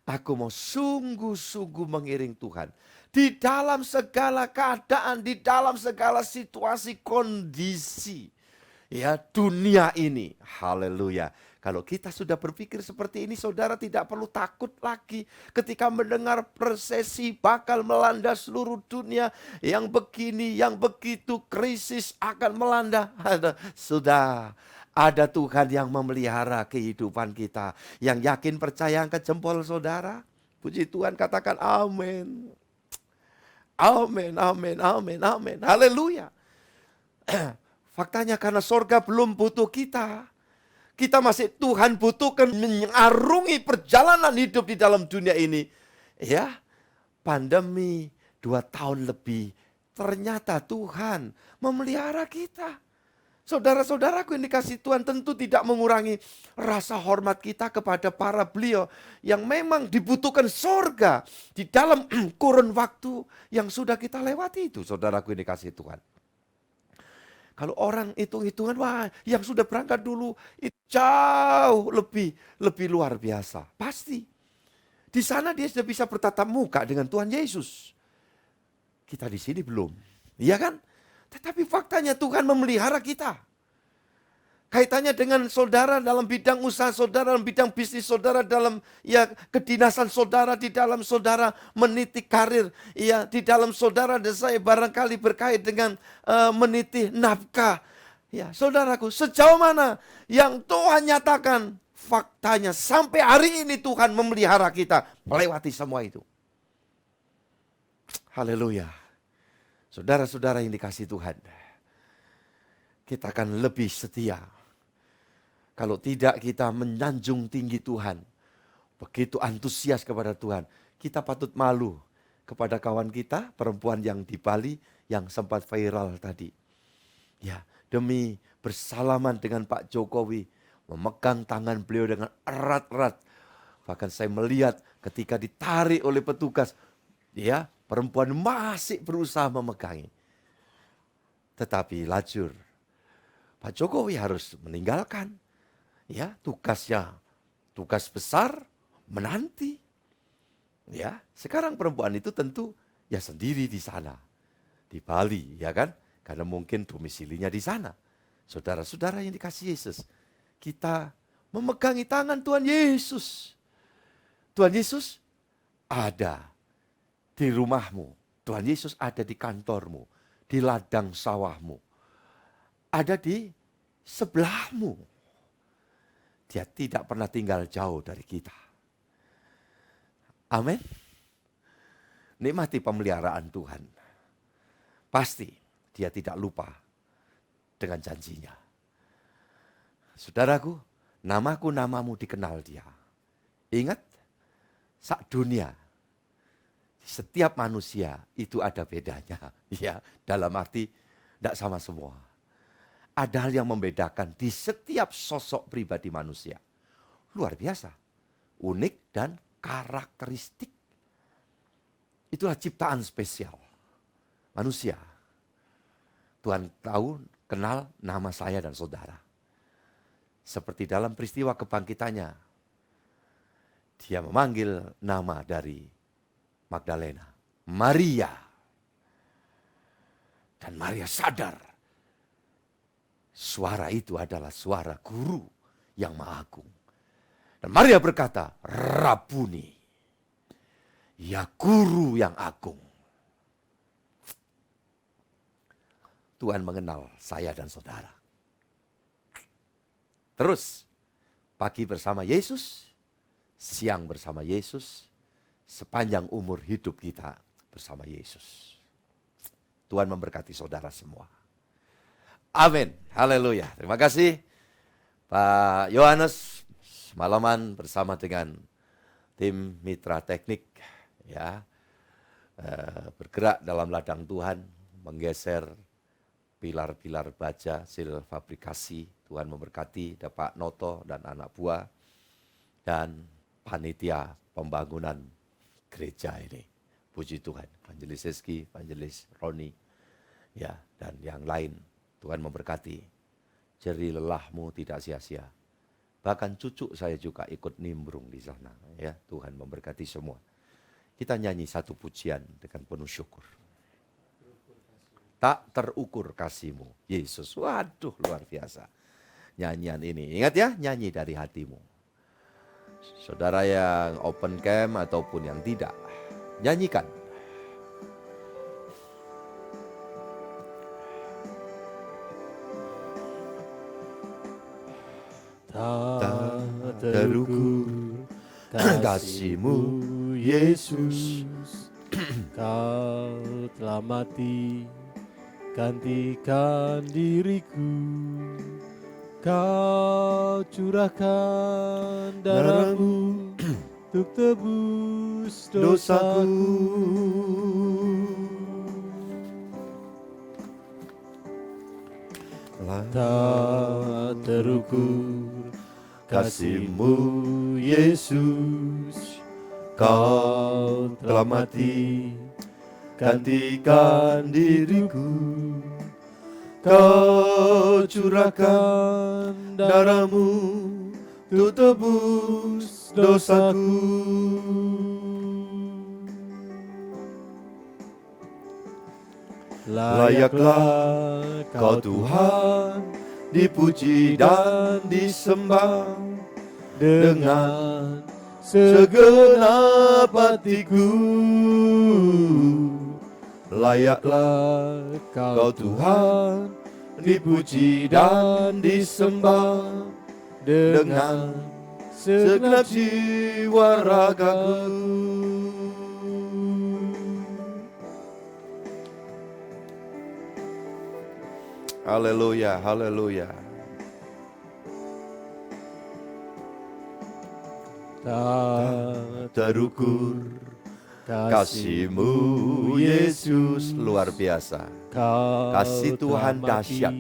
Aku mau sungguh-sungguh mengiring Tuhan. Di dalam segala keadaan, di dalam segala situasi, kondisi. Ya, dunia ini. Haleluya. Kalau kita sudah berpikir seperti ini, saudara tidak perlu takut lagi ketika mendengar resesi bakal melanda seluruh dunia. Yang begini, yang begitu, krisis akan melanda. Sudah. Ada Tuhan yang memelihara kehidupan kita. Yang yakin percaya angkat jempol saudara. Puji Tuhan, katakan amin. Amin, amin, amin, amin. Haleluya. Faktanya karena sorga belum butuh kita. Kita masih Tuhan butuhkan mengarungi perjalanan hidup di dalam dunia ini. Ya, pandemi 2 tahun lebih. Ternyata Tuhan memelihara kita. Saudara-saudaraku yang dikasih Tuhan tentu tidak mengurangi rasa hormat kita kepada para beliau yang memang dibutuhkan sorga di dalam kurun waktu yang sudah kita lewati itu, saudaraku yang dikasih Tuhan. Kalau orang hitung-hitungan, wah yang sudah berangkat dulu itu jauh lebih luar biasa. Pasti. Di sana dia sudah bisa bertatap muka dengan Tuhan Yesus. Kita di sini belum. Iya kan? Tetapi faktanya Tuhan memelihara kita. Kaitannya dengan saudara dalam bidang usaha saudara, dalam bidang bisnis saudara, dalam kedinasan saudara, di dalam saudara meniti karir, di dalam saudara dan saya barangkali berkait dengan meniti nafkah. Ya, saudaraku, sejauh mana yang Tuhan nyatakan faktanya sampai hari ini Tuhan memelihara kita melewati semua itu. Haleluya. Saudara-saudara yang dikasih Tuhan, kita akan lebih setia. Kalau tidak kita menyanjung tinggi Tuhan, begitu antusias kepada Tuhan, kita patut malu kepada kawan kita, perempuan yang di Bali, yang sempat viral tadi. Ya, demi bersalaman dengan Pak Jokowi, memegang tangan beliau dengan erat-erat. Bahkan saya melihat ketika ditarik oleh petugas, perempuan masih berusaha memegangi. Tetapi lajur. Pak Jokowi harus meninggalkan. Ya, tugas besar menanti. Ya, sekarang perempuan itu tentu sendiri di sana. Di Bali, ya kan? Karena mungkin domisilinya di sana. Saudara-saudara yang dikasih Yesus, kita memegangi tangan Tuhan Yesus. Tuhan Yesus ada di rumahmu. Tuhan Yesus ada di kantormu, di ladang sawahmu. Ada di sebelahmu. Dia tidak pernah tinggal jauh dari kita. Amin. Nikmati pemeliharaan Tuhan. Pasti dia tidak lupa dengan janjinya. Saudaraku, namaku namamu dikenal dia. Ingat, sak dunia, setiap manusia itu ada bedanya. Ya, dalam arti tidak sama semua. Ada hal yang membedakan di setiap sosok pribadi manusia. Luar biasa. Unik dan karakteristik. Itulah ciptaan spesial. Manusia. Tuhan tahu, kenal nama saya dan saudara. Seperti dalam peristiwa kebangkitannya. Dia memanggil nama dari Magdalena. Maria. Dan Maria sadar. Suara itu adalah suara guru yang maha agung. Dan Maria berkata, Rabuni, ya guru yang agung. Tuhan mengenal saya dan saudara. Terus, pagi bersama Yesus, siang bersama Yesus, sepanjang umur hidup kita bersama Yesus. Tuhan memberkati saudara semua. Amin. Haleluya. Terima kasih Pak Yohanes. Semalaman bersama dengan tim mitra teknik bergerak dalam ladang Tuhan, menggeser pilar-pilar baja, hasil fabrikasi. Tuhan memberkati Pak Noto dan anak buah dan panitia pembangunan gereja ini. Puji Tuhan. Evangelis Eski, Evangelis Roni. Ya, dan yang lain. Tuhan memberkati. Jerih lelahmu tidak sia-sia. Bahkan cucu saya juga ikut nimbrung di sana. Ya, Tuhan memberkati semua. Kita nyanyi satu pujian dengan penuh syukur. Tak terukur kasihmu, Yesus. Waduh, luar biasa. Nyanyian ini, ingat ya, nyanyi dari hatimu. Saudara yang open camp ataupun yang tidak, nyanyikan. Tak terukur kasihmu, Yesus. Kau telah mati, gantikan diriku. Kau curahkan darahmu untuk tebus dosaku. Tak terukur kasihmu, Yesus. Kau telah mati, gantikan diriku. Kau curahkan darahmu untuk tebus dosaku. Layaklah Kau Tuhan dipuji dan disembah dengan segenap hatiku. Layaklah Kau Tuhan dipuji dan disembah dengan segenap jiwa ragaku. Haleluya, haleluya. Tak terukur kasihmu, Yesus. Luar biasa. Kasih Tuhan dahsyat.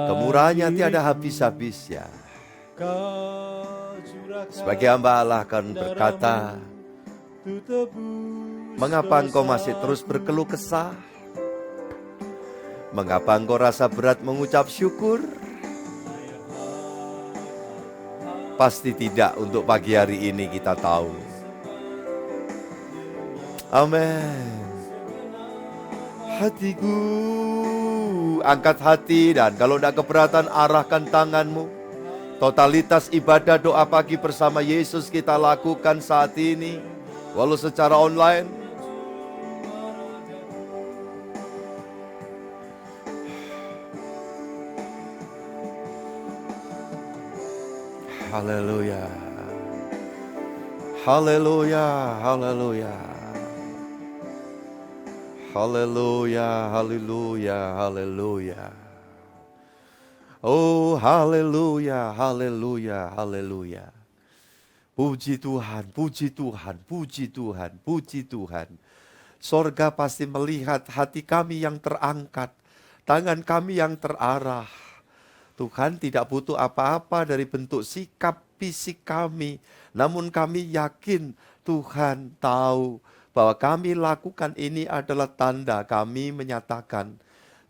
Kemurahannya tiada habis-habisnya. Sebagai hamba Allah akan berkata, mengapa engkau masih terus berkeluh kesah? Mengapa engkau rasa berat mengucap syukur? Pasti tidak untuk pagi hari ini kita tahu. Amin. Hatiku, angkat hati dan kalau tidak keberatan arahkan tanganmu. Totalitas ibadah doa pagi bersama Yesus kita lakukan saat ini. Walau secara online. Haleluya. Haleluya, haleluya. Haleluya, haleluya, haleluya. Oh, haleluya, haleluya, haleluya. Puji Tuhan, puji Tuhan, puji Tuhan, puji Tuhan. Sorga pasti melihat hati kami yang terangkat, tangan kami yang terarah. Tuhan tidak butuh apa-apa dari bentuk sikap fisik kami. Namun kami yakin Tuhan tahu bahwa kami lakukan ini adalah tanda kami menyatakan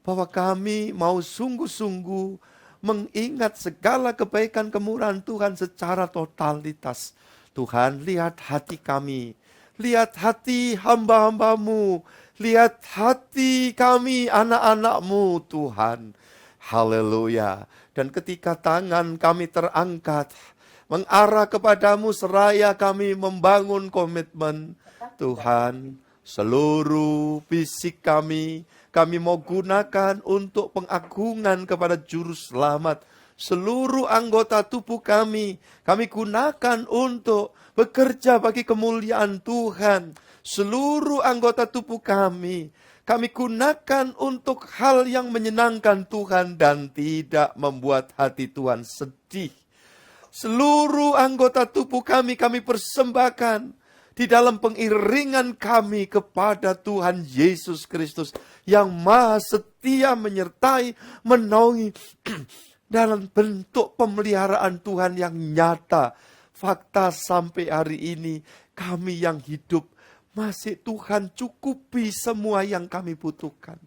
bahwa kami mau sungguh-sungguh mengingat segala kebaikan kemurahan Tuhan secara totalitas. Tuhan, lihat hati kami. Lihat hati hamba-hambamu. Lihat hati kami anak-anakmu Tuhan. Haleluya. Dan ketika tangan kami terangkat, mengarah kepadamu seraya kami membangun komitmen. Tuhan, seluruh fisik kami mau gunakan untuk pengagungan kepada Juru Selamat. Seluruh anggota tubuh kami gunakan untuk bekerja bagi kemuliaan Tuhan. Seluruh anggota tubuh kami gunakan untuk hal yang menyenangkan Tuhan dan tidak membuat hati Tuhan sedih. Seluruh anggota tubuh kami persembahkan di dalam pengiringan kami kepada Tuhan Yesus Kristus yang Maha Setia menyertai, menaungi dalam bentuk pemeliharaan Tuhan yang nyata. Fakta sampai hari ini kami yang hidup masih Tuhan cukupi semua yang kami butuhkan.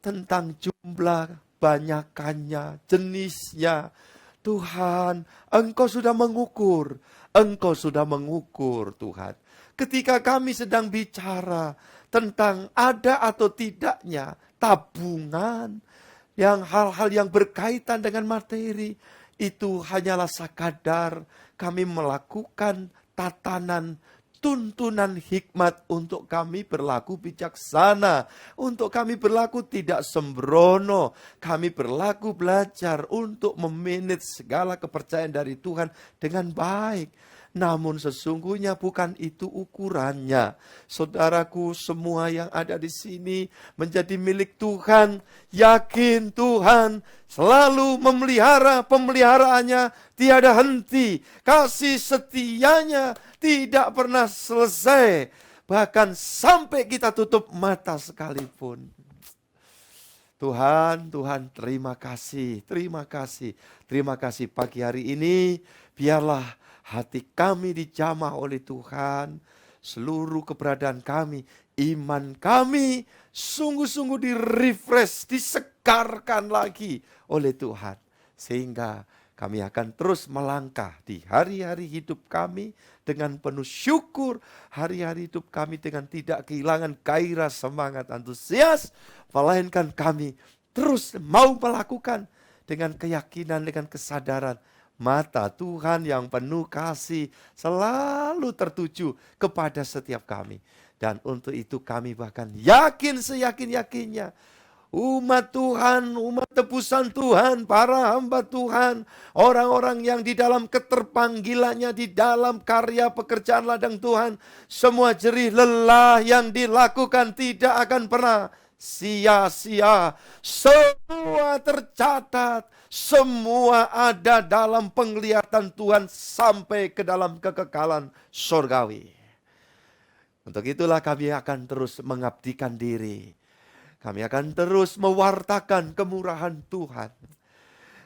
Tentang jumlah, banyakannya, jenisnya, Tuhan, Engkau sudah mengukur. Engkau sudah mengukur, Tuhan. Ketika kami sedang bicara tentang ada atau tidaknya tabungan, yang hal-hal yang berkaitan dengan materi, itu hanyalah sekadar kami melakukan tatanan tuntunan hikmat untuk kami berlaku bijaksana, untuk kami berlaku tidak sembrono, kami berlaku belajar untuk memanage segala kepercayaan dari Tuhan dengan baik. Namun sesungguhnya bukan itu ukurannya. Saudaraku, semua yang ada di sini menjadi milik Tuhan. Yakin Tuhan selalu memelihara, pemeliharaannya tiada henti. Kasih setianya tidak pernah selesai. Bahkan sampai kita tutup mata sekalipun. Tuhan, terima kasih, terima kasih. Terima kasih pagi hari ini, biarlah hati kami dijamah oleh Tuhan, seluruh keberadaan kami, iman kami sungguh-sungguh di-refresh, disegarkan lagi oleh Tuhan. Sehingga kami akan terus melangkah di hari-hari hidup kami dengan penuh syukur, hari-hari hidup kami dengan tidak kehilangan gairah, semangat, antusias, melainkan kami terus mau melakukan dengan keyakinan, dengan kesadaran, mata Tuhan yang penuh kasih selalu tertuju kepada setiap kami. Dan untuk itu kami bahkan yakin seyakin-yakinnya, umat Tuhan, umat tebusan Tuhan, para hamba Tuhan, orang-orang yang di dalam keterpanggilannya, di dalam karya pekerjaan ladang Tuhan, semua jerih lelah yang dilakukan tidak akan pernah sia-sia. Semua tercatat, semua ada dalam penglihatan Tuhan sampai ke dalam kekekalan surgawi. Untuk itulah kami akan terus mengabdikan diri. Kami akan terus mewartakan kemurahan Tuhan.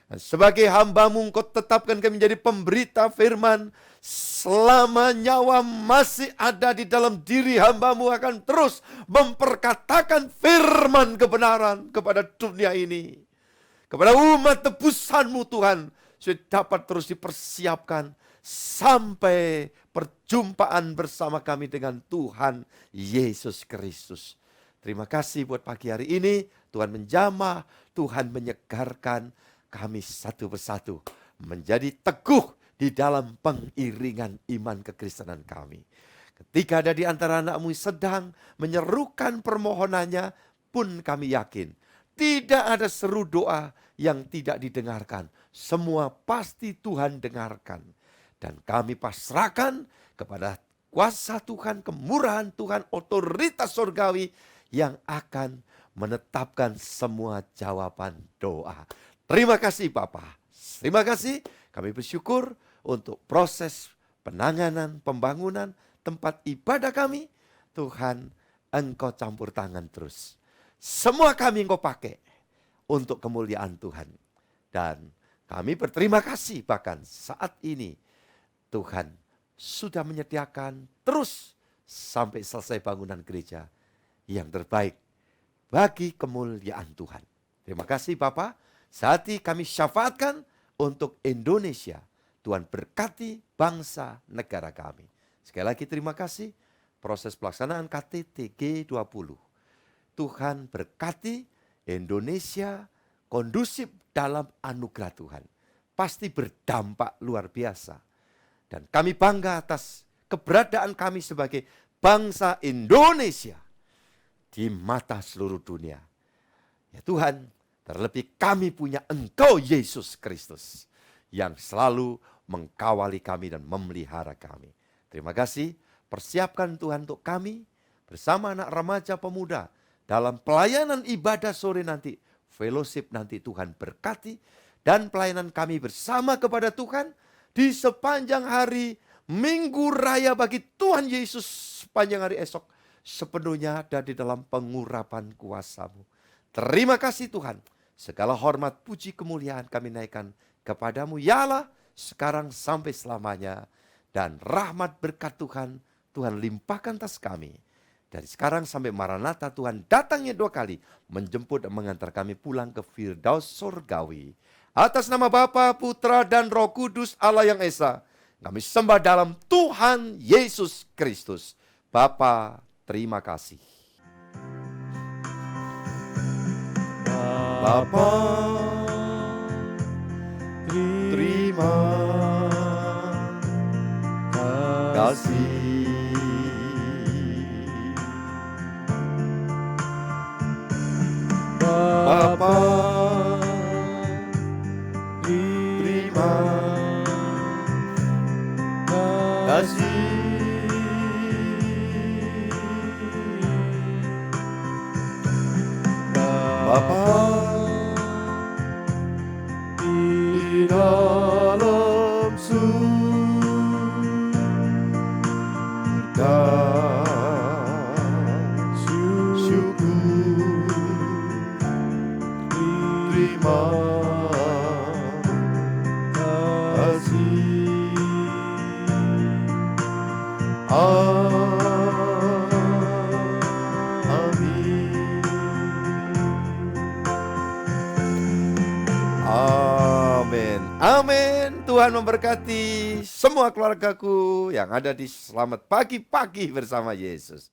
Dan sebagai hamba-Mu, Engkau tetapkan kami menjadi pemberita firman. Selama nyawa masih ada di dalam diri hamba-Mu, akan terus memperkatakan firman kebenaran kepada dunia ini. Kepada umat tebusan-Mu Tuhan, supaya dapat terus dipersiapkan sampai perjumpaan bersama kami dengan Tuhan Yesus Kristus. Terima kasih buat pagi hari ini. Tuhan menjamah, Tuhan menyegarkan kami satu persatu menjadi teguh di dalam pengiringan iman kekristenan kami. Ketika ada di antara anak-Mu sedang menyerukan permohonannya, pun kami yakin tidak ada seru doa yang tidak didengarkan. Semua pasti Tuhan dengarkan. Dan kami pasrahkan kepada kuasa Tuhan, kemurahan Tuhan, otoritas surgawi yang akan menetapkan semua jawaban doa. Terima kasih Bapa. Terima kasih. Kami bersyukur untuk proses penanganan, pembangunan tempat ibadah kami. Tuhan, Engkau campur tangan terus. Semua kami Engkau pakai untuk kemuliaan Tuhan. Dan kami berterima kasih bahkan saat ini Tuhan sudah menyediakan terus sampai selesai bangunan gereja yang terbaik bagi kemuliaan Tuhan. Terima kasih Bapa. Saat ini kami syafaatkan untuk Indonesia. Tuhan berkati bangsa negara kami. Sekali lagi terima kasih. Proses pelaksanaan KTT G20. Tuhan berkati Indonesia kondusif dalam anugerah Tuhan. Pasti berdampak luar biasa. Dan kami bangga atas keberadaan kami sebagai bangsa Indonesia di mata seluruh dunia. Ya Tuhan, terlebih kami punya Engkau Yesus Kristus yang selalu mengkawali kami dan memelihara kami. Terima kasih, persiapkan Tuhan untuk kami bersama anak remaja pemuda dalam pelayanan ibadah sore nanti, fellowship nanti Tuhan berkati, dan pelayanan kami bersama kepada Tuhan di sepanjang hari Minggu Raya bagi Tuhan Yesus sepanjang hari esok sepenuhnya ada di dalam pengurapan kuasa-Mu. Terima kasih Tuhan. Segala hormat, puji, kemuliaan kami naikkan kepadamu ya Allah, sekarang sampai selamanya. Dan rahmat berkat Tuhan, Tuhan limpahkan atas kami. Dari sekarang sampai Maranatha, Tuhan datangnya 2 kali, menjemput dan mengantar kami pulang ke Firdaus surgawi. Atas nama Bapa, Putra, dan Roh Kudus Allah yang Esa, kami sembah dalam Tuhan Yesus Kristus. Bapa, terima kasih. Bapa, terima kasih. Bapa, terima kasih. Bapa, di dalam surga, syukur, terima kasih. Amin. Amin. Amin. Tuhan memberkati semua keluargaku yang ada di Selamat Pagi-Pagi bersama Yesus.